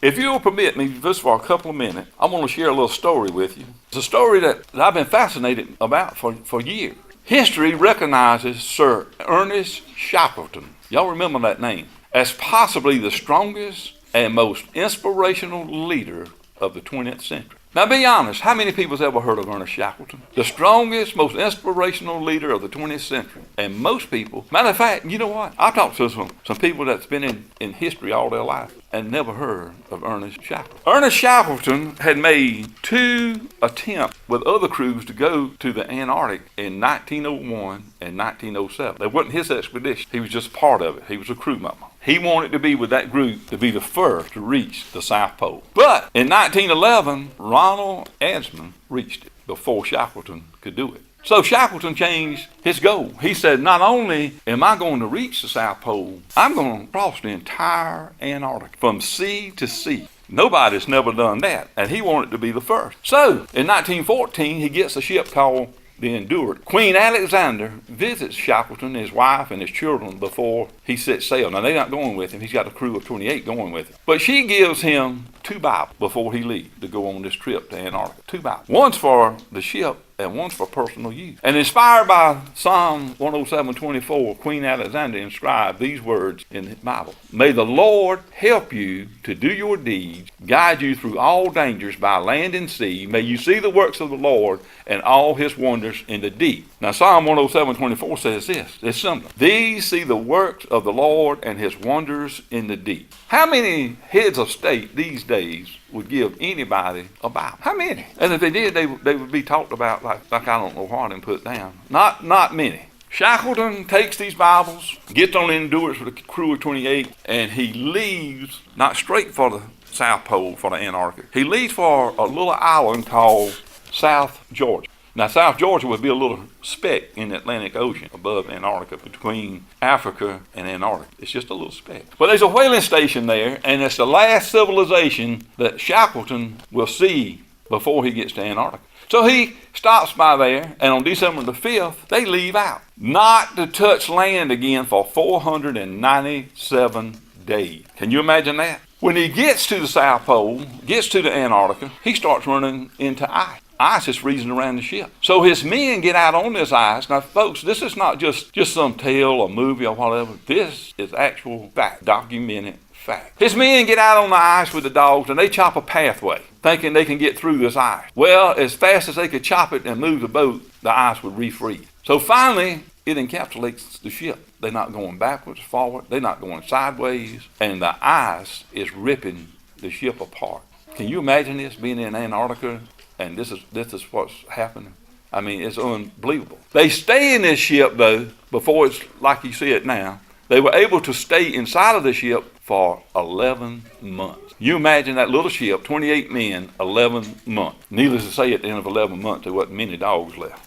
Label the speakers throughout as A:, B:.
A: If you'll permit me just for a couple of minutes, I'm going to share a little story with you. It's a story that I've been fascinated about for years. History recognizes Sir Ernest Shackleton, y'all remember that name, as possibly the strongest and most inspirational leader of the 20th century. Now be honest, how many people's ever heard of Ernest Shackleton? The strongest, most inspirational leader of the 20th century. And most people, matter of fact, you know what? I've talked to some people that's been in history all their life and never heard of Ernest Shackleton. Ernest Shackleton had made 2 attempts with other crews to go to the Antarctic in 1901 and 1907. That wasn't his expedition. He was just part of it. He was a crew member. He wanted to be with that group to be the first to reach the South Pole. But in 1911, Ronald Esmond reached it before Shackleton could do it. So Shackleton changed his goal. He said, not only am I going to reach the South Pole, I'm going to cross the entire Antarctic from sea to sea. Nobody's never done that, and he wanted to be the first. So in 1914, he gets a ship called the Endurance. Queen Alexander visits Shackleton, his wife, and his children before he sets sail. Now, they're not going with him. He's got a crew of 28 going with him. But she gives him 2 Bibles before he leaves to go on this trip to Antarctica. 2 Bibles. One's for the ship and one's for personal use. And inspired by Psalm 107:24, Queen Alexander inscribed these words in the Bible. May the Lord help you to do your deeds, guide you through all dangers by land and sea. May you see the works of the Lord and all his wonders in the deep. Now Psalm 107:24 says this. It's simple. These see the works of the Lord and his wonders in the deep. How many heads of state these days would give anybody a Bible? How many? And if they did, they would be talked about like I don't know what and put down. Not many. Shackleton takes these Bibles, gets on the Endurance with a crew of 28, and he leaves, not straight for the South Pole, for the Antarctica. He leaves for a little island called South Georgia. Now, South Georgia would be a little speck in the Atlantic Ocean above Antarctica, between Africa and Antarctica. It's just a little speck. But there's a whaling station there, and it's the last civilization that Shackleton will see before he gets to Antarctica. So he stops by there, and on December the 5th, they leave out, not to touch land again for 497 days. Can you imagine that? When he gets to the South Pole, gets to the Antarctica, he starts running into ice. Ice is freezing around the ship. So his men get out on this ice. Now, folks, this is not just some tale or movie or whatever. This is actual fact, documented fact. His men get out on the ice with the dogs, and they chop a pathway, thinking they can get through this ice. Well, as fast as they could chop it and move the boat, the ice would refreeze. So finally, it encapsulates the ship. They're not going backwards, forward. They're not going sideways. And the ice is ripping the ship apart. Can you imagine this, being in Antarctica? And this is what's happening. I mean, it's unbelievable. They stay in this ship, though, before it's like you see it now. They were able to stay inside of the ship for 11 months. You imagine that little ship, 28 men, 11 months. Needless to say, at the end of 11 months, there wasn't many dogs left.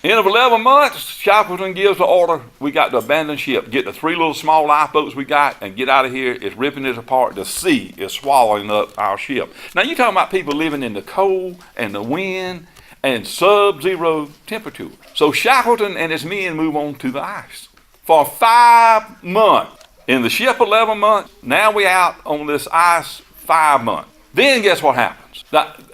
A: End of 11 months, Shackleton gives the order, we got to abandon ship, get the 3 little small lifeboats we got, and get out of here. It's ripping it apart. The sea is swallowing up our ship. Now, you're talking about people living in the cold and the wind and sub-zero temperatures. So Shackleton and his men move on to the ice. For 5 months. In the ship, 11 months. Now we out on this ice 5 months. Then guess what happens?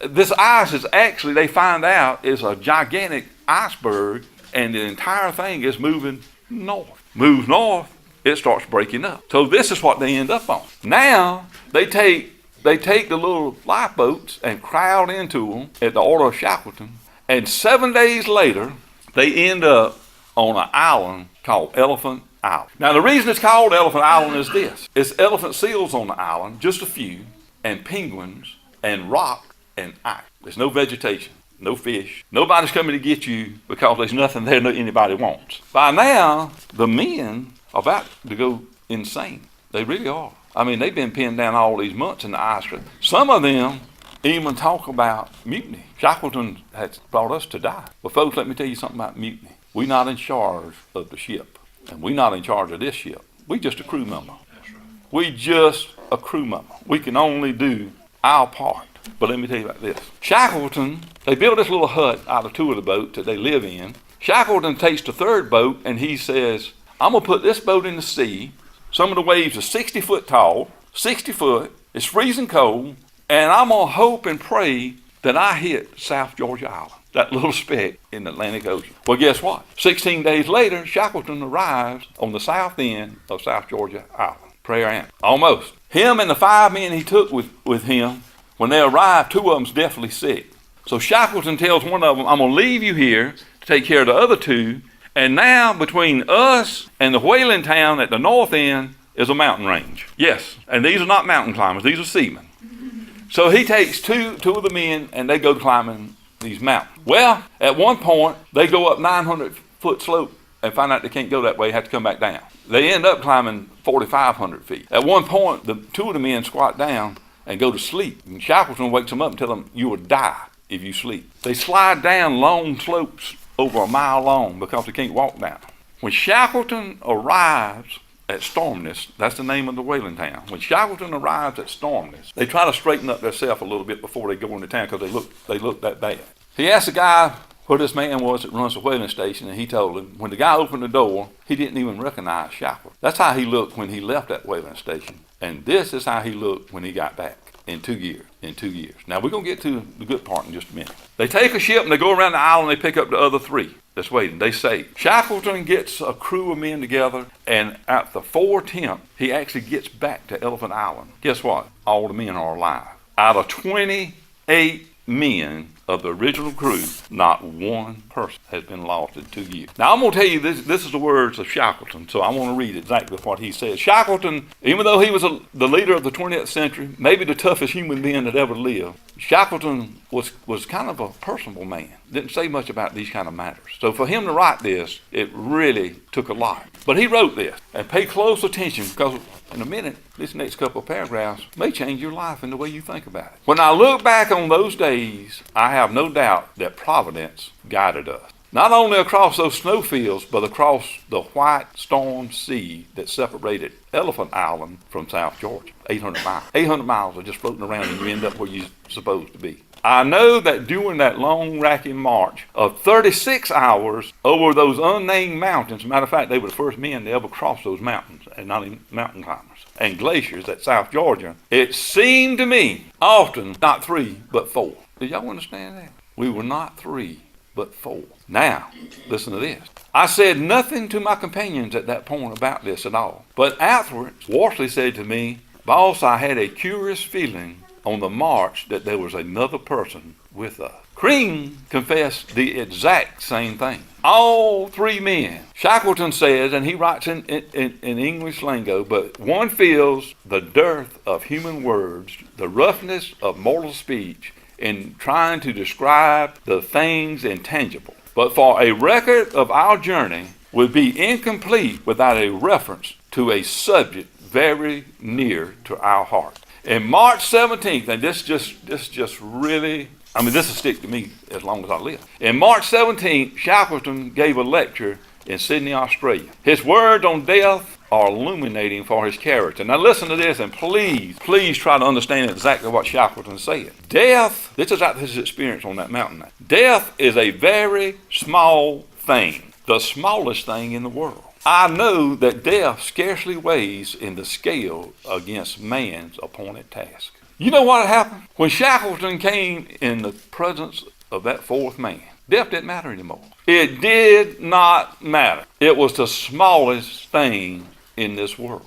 A: This ice is actually, they find out, is a gigantic iceberg, and the entire thing is moving north. Moves north, it starts breaking up. So this is what they end up on. Now they take the little lifeboats and crowd into them at the order of Shackleton, and 7 days later they end up on an island called Elephant Island. Now the reason it's called Elephant Island is this. It's elephant seals on the island, just a few, and penguins and rock and ice. There's no vegetation. No fish. Nobody's coming to get you because there's nothing there that anybody wants. By now, the men are about to go insane. They really are. I mean, they've been pinned down all these months in the ice. Some of them even talk about mutiny. Shackleton has brought us to die. But folks, let me tell you something about mutiny. We're not in charge of the ship. And we're not in charge of this ship. We're just a crew member. We're just a crew member. We can only do our part. But let me tell you about this. Shackleton, they built this little hut out of 2 of the boats that they live in. Shackleton takes the 3rd boat and he says, I'm going to put this boat in the sea. Some of the waves are 60 foot tall. 60 foot. It's freezing cold. And I'm going to hope and pray that I hit South Georgia Island, that little speck in the Atlantic Ocean. Well, guess what? 16 days later, Shackleton arrives on the south end of South Georgia Island. Prayer answered. Almost. Him and the 5 men he took with him, when they arrived, 2 of them's deathly sick. So Shackleton tells one of them, I'm going to leave you here to take care of the other 2. And now between us and the whaling town at the north end is a mountain range. Yes, and these are not mountain climbers. These are seamen. So he takes two of the men and they go climbing these mountains. Well, at one point, they go up 900-foot slope and find out they can't go that way, have to come back down. They end up climbing 4,500 feet. At one point, 2 of the men squat down and go to sleep. And Shackleton wakes them up and tells them, you will die if you sleep. They slide down long slopes over a mile long because they can't walk down. When Shackleton arrives at Stormness, that's the name of the whaling town. When Shackleton arrives at Stormness, they try to straighten up themselves a little bit before they go into town because they look that bad. He asked the guy where this man was that runs the whaling station, and he told him when the guy opened the door, he didn't even recognize Shackleton. That's how he looked when he left that whaling station, and this is how he looked when he got back in 2 years. Now we're going to get to the good part in just a minute. They take a ship and they go around the island and they pick up the other 3 that's waiting. They say, Shackleton gets a crew of men together, and at the 4th attempt, he actually gets back to Elephant Island. Guess what? All the men are alive. Out of 28 men of the original crew, not one person has been lost in 2 years. Now I'm going to tell you this is the words of Shackleton, so I want to read exactly what he says. Shackleton, even though he was the leader of the 20th century, maybe the toughest human being that ever lived, Shackleton was kind of a personable man. Didn't say much about these kind of matters. So for him to write this, it really took a lot. But he wrote this, and pay close attention, because in a minute, this next couple of paragraphs may change your life and the way you think about it. When I look back on those days, I have no doubt that Providence guided us. Not only across those snowfields, but across the white storm sea that separated Elephant Island from South Georgia. 800 miles. 800 miles are just floating around and you end up where you're supposed to be. I know that during that long, racking march of 36 hours over those unnamed mountains, matter of fact, they were the first men to ever cross those mountains, and not even mountain climbers, and glaciers at South Georgia, it seemed to me often not 3, but 4. Did y'all understand that? We were not 3, but 4. Now, listen to this. I said nothing to my companions at that point about this at all. But afterwards, Worsley said to me, Boss, I had a curious feeling on the march that there was another person with us. Crean confessed the exact same thing. All 3 men. Shackleton says, and he writes in English lingo, but one feels the dearth of human words, the roughness of mortal speech in trying to describe the things intangible. But for a record of our journey would be incomplete without a reference to a subject very near to our heart. In March 17th, and this just really, this will stick to me as long as I live. In March 17th, Shackleton gave a lecture in Sydney, Australia. His words on death are illuminating for his character. Now listen to this, and please try to understand exactly what Shackleton said. Death, this is out his experience on that mountain. Death is a very small thing, the smallest thing in the world. I know that death scarcely weighs in the scale against man's appointed task. You know what happened? When Shackleton came in the presence of that 4th man, death didn't matter anymore. It did not matter. It was the smallest thing in this world.